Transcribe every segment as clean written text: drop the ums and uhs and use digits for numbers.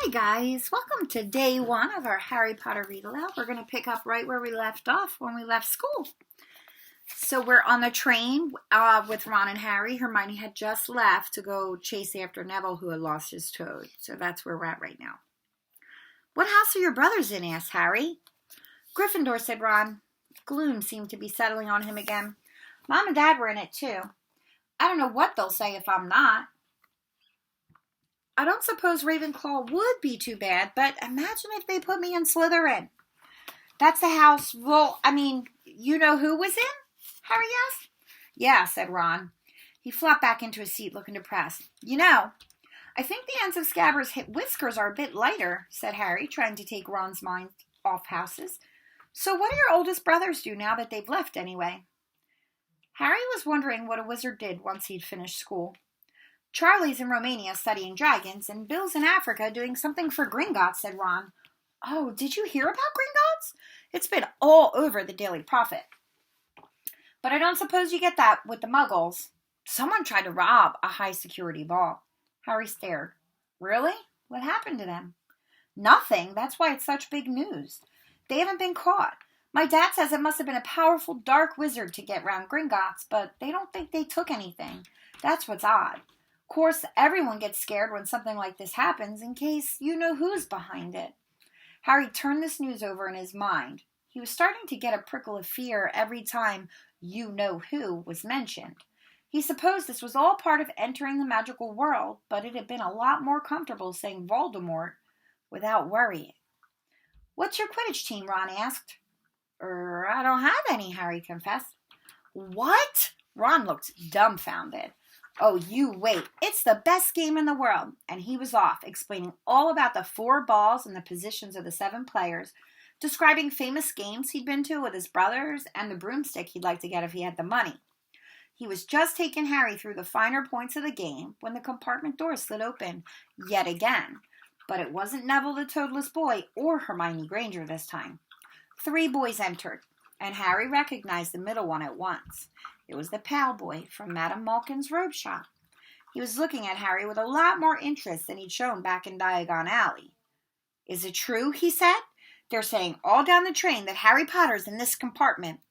Hi guys, welcome to day one of our Harry Potter read aloud. We're going to pick up right where we left off when we left school. So we're on the train with Ron and Harry. Hermione had just left to go chase after Neville, who had lost his toad. So that's where we're at right now. What house are your brothers in? Asked Harry. Gryffindor, said Ron. Gloom seemed to be settling on him again. Mom and Dad were in it too. I don't know what they'll say if I'm not. I don't suppose Ravenclaw would be too bad, but imagine if they put me in Slytherin. That's the house, you know who was in? Harry asked. Yeah, said Ron. He flopped back into his seat, looking depressed. I think the ends of Scabbers' whiskers are a bit lighter, said Harry, trying to take Ron's mind off houses. So what do your oldest brothers do now that they've left, anyway? Harry was wondering what a wizard did once he'd finished school. Charlie's in Romania studying dragons, and Bill's in Africa doing something for Gringotts, said Ron. Oh, did you hear about Gringotts? It's been all over the Daily Prophet. But I don't suppose you get that with the Muggles. Someone tried to rob a high-security ball. Harry stared. Really? What happened to them? Nothing. That's why it's such big news. They haven't been caught. My dad says it must have been a powerful dark wizard to get round Gringotts, but they don't think they took anything. That's what's odd. Of course, everyone gets scared when something like this happens in case you know who's behind it. Harry turned this news over in his mind. He was starting to get a prickle of fear every time "you know who" was mentioned. He supposed this was all part of entering the magical world, but it had been a lot more comfortable saying Voldemort without worrying. What's your Quidditch team? Ron asked. I don't have any, Harry confessed. What? Ron looked dumbfounded. Oh, you wait. It's the best game in the world. And he was off, explaining all about the 4 balls and the positions of the 7 players, describing famous games he'd been to with his brothers and the broomstick he'd like to get if he had the money. He was just taking Harry through the finer points of the game when the compartment door slid open yet again. But it wasn't Neville the Toadless Boy or Hermione Granger this time. 3 boys entered, and Harry recognized the middle one at once. It was the pale boy from Madame Malkin's robe shop. He was looking at Harry with a lot more interest than he'd shown back in Diagon Alley. Is it true? He said. They're saying all down the train that Harry Potter's in this compartment.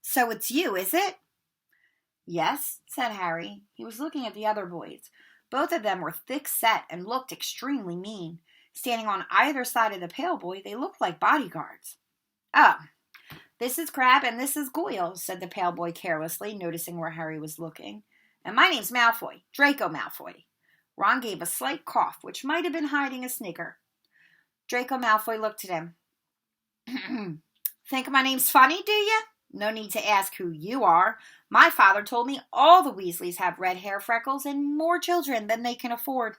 So it's you, is it? Yes, said Harry. He was looking at the other boys. Both of them were thick-set and looked extremely mean. Standing on either side of the pale boy, they looked like bodyguards. Oh, this is Crabbe and this is Goyle, said the pale boy carelessly, noticing where Harry was looking. And my name's Malfoy, Draco Malfoy. Ron gave a slight cough, which might have been hiding a snicker. Draco Malfoy looked at him. Think my name's funny, do you? No need to ask who you are. My father told me all the Weasleys have red hair, freckles, and more children than they can afford.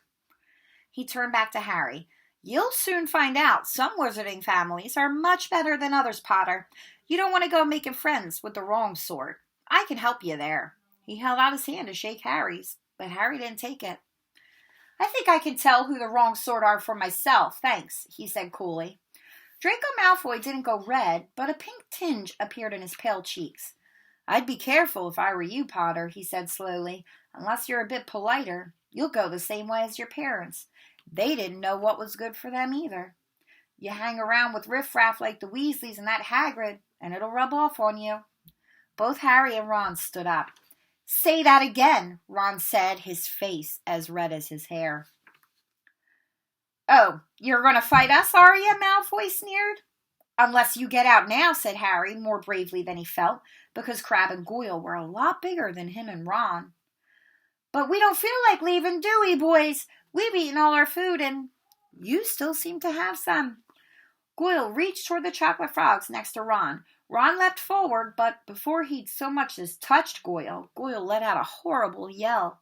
He turned back to Harry. You'll soon find out. Some wizarding families are much better than others, Potter. You don't want to go making friends with the wrong sort. I can help you there. He held out his hand to shake Harry's, but Harry didn't take it. I think I can tell who the wrong sort are for myself, thanks, he said coolly. Draco Malfoy didn't go red, but a pink tinge appeared in his pale cheeks. I'd be careful if I were you, Potter, he said slowly. Unless you're a bit politer, you'll go the same way as your parents. They didn't know what was good for them either. You hang around with riffraff like the Weasleys and that Hagrid, and it'll rub off on you. Both Harry and Ron stood up. Say that again, Ron said, his face as red as his hair. Oh, you're going to fight us, are you? Malfoy sneered. Unless you get out now, said Harry, more bravely than he felt, because Crabbe and Goyle were a lot bigger than him and Ron. But we don't feel like leaving, do we, boys? We've eaten all our food, and you still seem to have some. Goyle reached toward the chocolate frogs next to Ron. Ron leapt forward, but before he'd so much as touched Goyle, Goyle let out a horrible yell.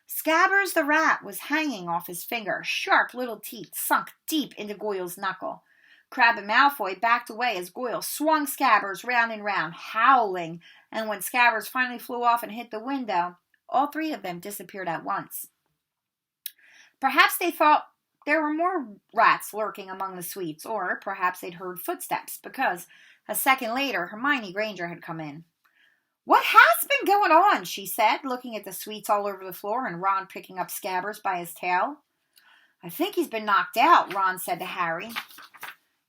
Scabbers the rat was hanging off his finger, sharp little teeth sunk deep into Goyle's knuckle. Crabbe and Malfoy backed away as Goyle swung Scabbers round and round, howling, and when Scabbers finally flew off and hit the window, all 3 of them disappeared at once. Perhaps they thought there were more rats lurking among the sweets, or perhaps they'd heard footsteps, because a second later Hermione Granger had come in. What has been going on? She said, looking at the sweets all over the floor and Ron picking up Scabbers by his tail. I think he's been knocked out, Ron said to Harry.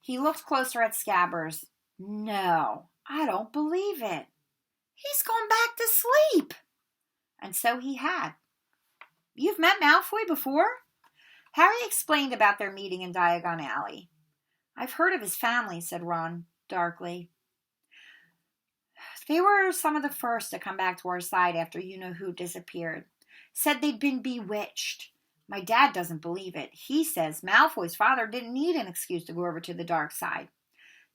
He looked closer at Scabbers. No, I don't believe it. He's gone back to sleep. And so he had. You've met Malfoy before? Harry explained about their meeting in Diagon Alley. I've heard of his family, said Ron darkly. They were some of the first to come back to our side after you-know-who disappeared. Said they'd been bewitched. My dad doesn't believe it. He says Malfoy's father didn't need an excuse to go over to the dark side.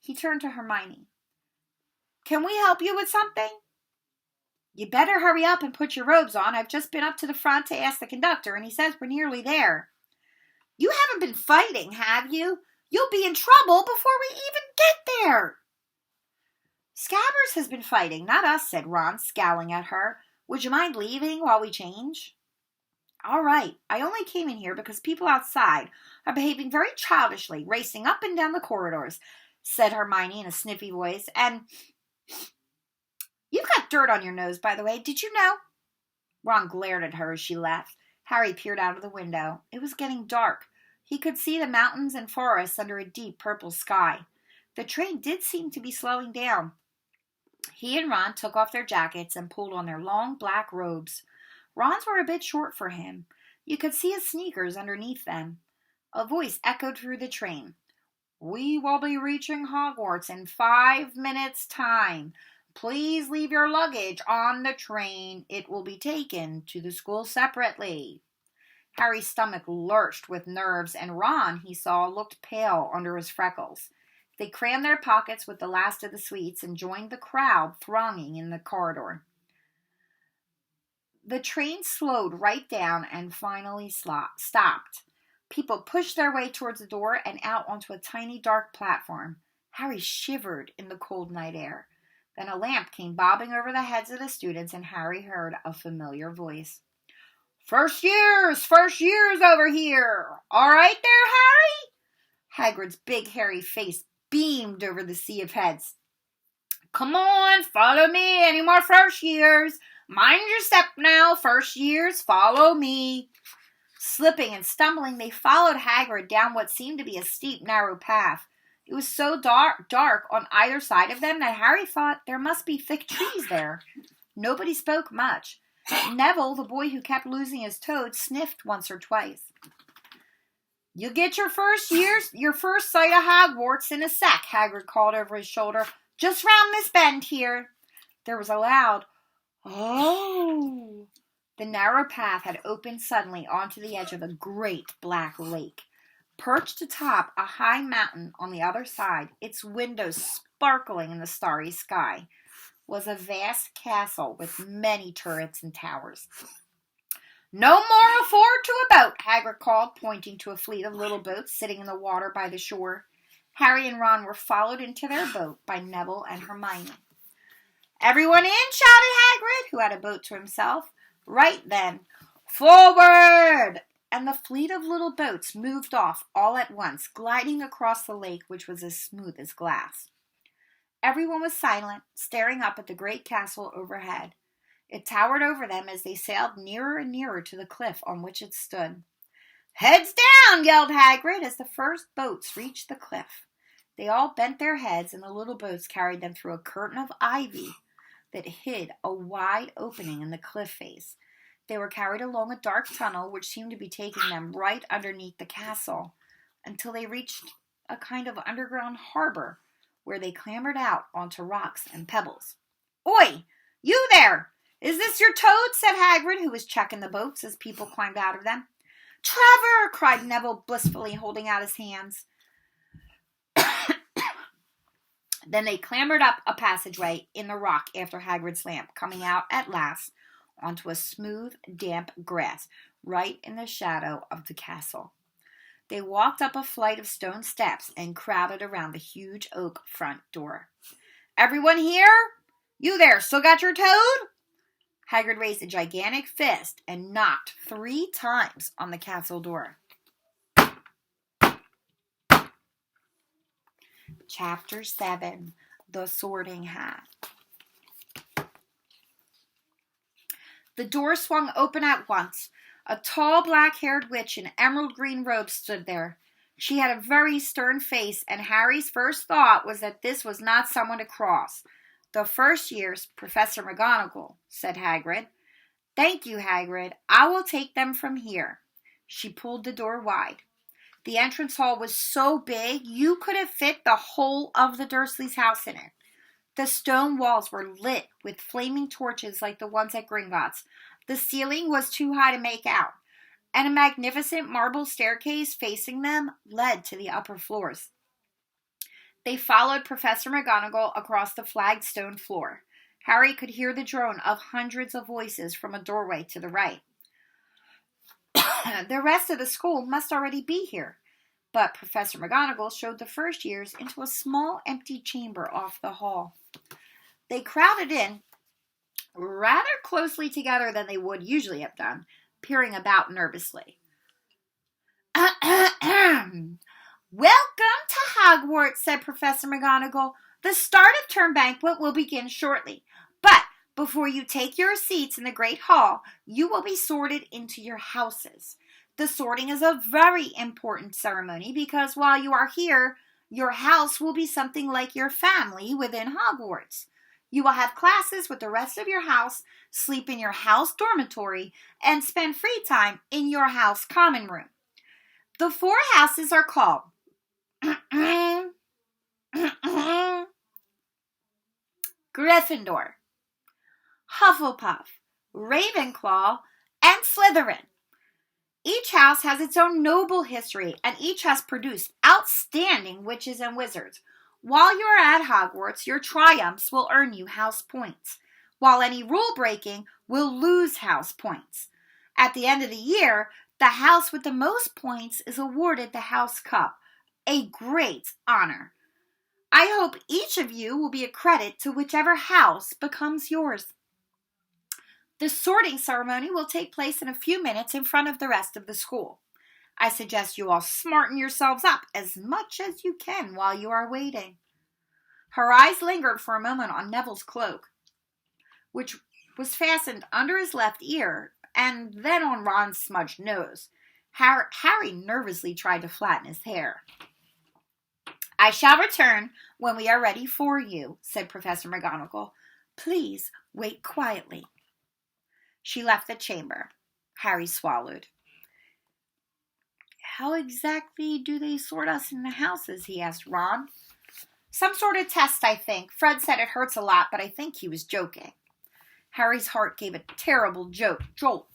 He turned to Hermione. Can we help you with something? You better hurry up and put your robes on. I've just been up to the front to ask the conductor, and he says we're nearly there. You haven't been fighting, have you? You'll be in trouble before we even get there. Scabbers has been fighting, not us, said Ron, scowling at her. Would you mind leaving while we change? All right. I only came in here because people outside are behaving very childishly, racing up and down the corridors, said Hermione in a sniffy voice. And you've got dirt on your nose, by the way. Did you know? Ron glared at her as she left. Harry peered out of the window. It was getting dark. He could see the mountains and forests under a deep purple sky. The train did seem to be slowing down. He and Ron took off their jackets and pulled on their long black robes. Ron's were a bit short for him. You could see his sneakers underneath them. A voice echoed through the train. We will be reaching Hogwarts in 5 minutes' time. Please leave your luggage on the train. It will be taken to the school separately. Harry's stomach lurched with nerves, and Ron, he saw, looked pale under his freckles. They crammed their pockets with the last of the sweets and joined the crowd thronging in the corridor. The train slowed right down and finally stopped. People pushed their way towards the door and out onto a tiny dark platform. Harry shivered in the cold night air. Then a lamp came bobbing over the heads of the students, and Harry heard a familiar voice. First years over here. All right there, Harry? Hagrid's big hairy face beamed over the sea of heads. Come on, follow me. Any more first years? Mind your step now. First years, follow me. Slipping and stumbling, they followed Hagrid down what seemed to be a steep, narrow path. It was so dark on either side of them that Harry thought there must be thick trees there. Nobody spoke much. Neville, the boy who kept losing his toad, sniffed once or twice. You'll get your first sight of Hogwarts in a sec, Hagrid called over his shoulder. Just round this bend here. There was a loud, oh! The narrow path had opened suddenly onto the edge of a great black lake. Perched atop a high mountain on the other side, its windows sparkling in the starry sky, was a vast castle with many turrets and towers. No more afford to a boat, Hagrid called, pointing to a fleet of little boats sitting in the water by the shore. Harry and Ron were followed into their boat by Neville and Hermione. Everyone in, shouted Hagrid, who had a boat to himself. Right then, forward! And the fleet of little boats moved off all at once, gliding across the lake, which was as smooth as glass. Everyone was silent, staring up at the great castle overhead. It towered over them as they sailed nearer and nearer to the cliff on which it stood. Heads down, yelled Hagrid as the first boats reached the cliff. They all bent their heads, and the little boats carried them through a curtain of ivy that hid a wide opening in the cliff face. They were carried along a dark tunnel which seemed to be taking them right underneath the castle until they reached a kind of underground harbor where they clambered out onto rocks and pebbles. Oi! You there! Is this your toad? Said Hagrid, who was checking the boats as people climbed out of them. Trevor! Cried Neville blissfully, holding out his hands. Then they clambered up a passageway in the rock after Hagrid's lamp, coming out at last onto a smooth, damp grass right in the shadow of the castle. They walked up a flight of stone steps and crowded around the huge oak front door. Everyone here? You there, still got your toad? Hagrid raised a gigantic fist and knocked 3 times on the castle door. Chapter 7, The Sorting Hat. The door swung open at once. A tall black-haired witch in emerald green robes stood there. She had a very stern face, and Harry's first thought was that this was not someone to cross. "The first year's Professor McGonagall," said Hagrid. "Thank you, Hagrid. I will take them from here." She pulled the door wide. The entrance hall was so big you could have fit the whole of the Dursleys' house in it. The stone walls were lit with flaming torches like the ones at Gringotts. The ceiling was too high to make out, and a magnificent marble staircase facing them led to the upper floors. They followed Professor McGonagall across the flagged stone floor. Harry could hear the drone of hundreds of voices from a doorway to the right. The rest of the school must already be here, but Professor McGonagall showed the first years into a small empty chamber off the hall. They crowded in rather closely together than they would usually have done, peering about nervously. "Welcome to Hogwarts," said Professor McGonagall. "The start of term banquet will begin shortly, but before you take your seats in the Great Hall, you will be sorted into your houses. The sorting is a very important ceremony because while you are here, your house will be something like your family within Hogwarts. You will have classes with the rest of your house, sleep in your house dormitory, and spend free time in your house common room. The 4 houses are called Gryffindor, Hufflepuff, Ravenclaw, and Slytherin. Each house has its own noble history, and each has produced outstanding witches and wizards. While you are at Hogwarts, your triumphs will earn you house points, while any rule breaking will lose house points. At the end of the year, the house with the most points is awarded the House Cup, a great honor. I hope each of you will be a credit to whichever house becomes yours. The sorting ceremony will take place in a few minutes in front of the rest of the school. I suggest you all smarten yourselves up as much as you can while you are waiting." Her eyes lingered for a moment on Neville's cloak, which was fastened under his left ear, and then on Ron's smudged nose. Harry nervously tried to flatten his hair. "I shall return when we are ready for you," said Professor McGonagall. "Please wait quietly." She left the chamber. Harry swallowed. "How exactly do they sort us in the houses?" he asked Ron. "Some sort of test, I think. Fred said it hurts a lot, but I think he was joking." Harry's heart gave a terrible jolt.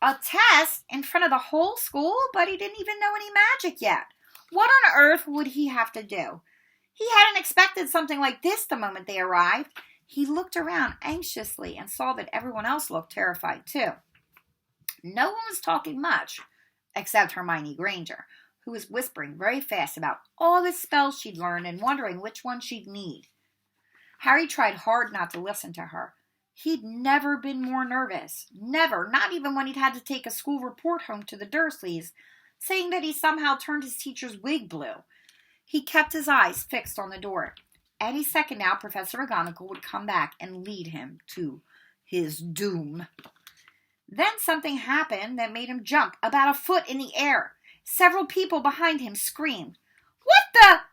A test in front of the whole school? But he didn't even know any magic yet. What on earth would he have to do? He hadn't expected something like this the moment they arrived. He looked around anxiously and saw that everyone else looked terrified too. No one was talking much, except Hermione Granger, who was whispering very fast about all the spells she'd learned and wondering which one she'd need. Harry tried hard not to listen to her. He'd never been more nervous. Never, not even when he'd had to take a school report home to the Dursleys, saying that he somehow turned his teacher's wig blue. He kept his eyes fixed on the door. Any second now, Professor McGonagall would come back and lead him to his doom. Then something happened that made him jump about a foot in the air. Several people behind him screamed. "What the?"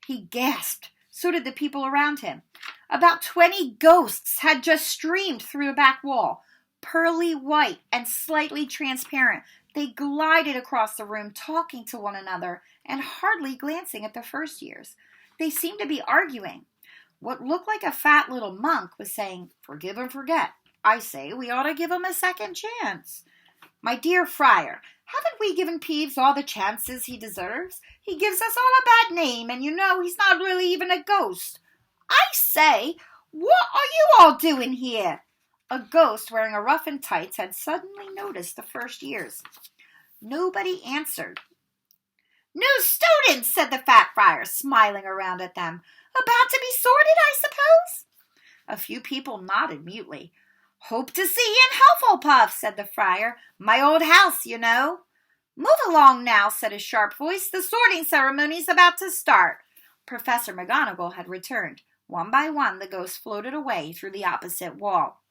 He gasped. So did the people around him. About 20 ghosts had just streamed through the back wall. Pearly white and slightly transparent, they glided across the room, talking to one another and hardly glancing at the first years. They seemed to be arguing. What looked like a fat little monk was saying, "Forgive and forget. I say we ought to give him a second chance. My dear Friar, haven't we given Peeves all the chances he deserves? He gives us all a bad name, and you know he's not really even a ghost. I say, what are you all doing here?" A ghost wearing a ruff and tights had suddenly noticed the first years. Nobody answered. "New students," said the fat friar, smiling around at them. "About to be sorted, I suppose?" A few people nodded mutely. "Hope to see you in Hufflepuff," said the friar. "My old house, you know." "Move along now," said a sharp voice. "The sorting ceremony's about to start." Professor McGonagall had returned. One by one, the ghosts floated away through the opposite wall.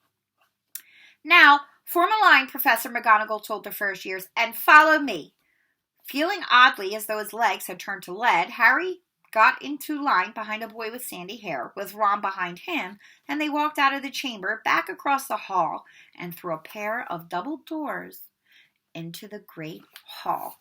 "Now, Form a line, Professor McGonagall told the first years, and follow me. Feeling oddly as though his legs had turned to lead, Harry got into line behind a boy with sandy hair, with Ron behind him, and they walked out of the chamber, back across the hall, and through a pair of double doors into the great hall.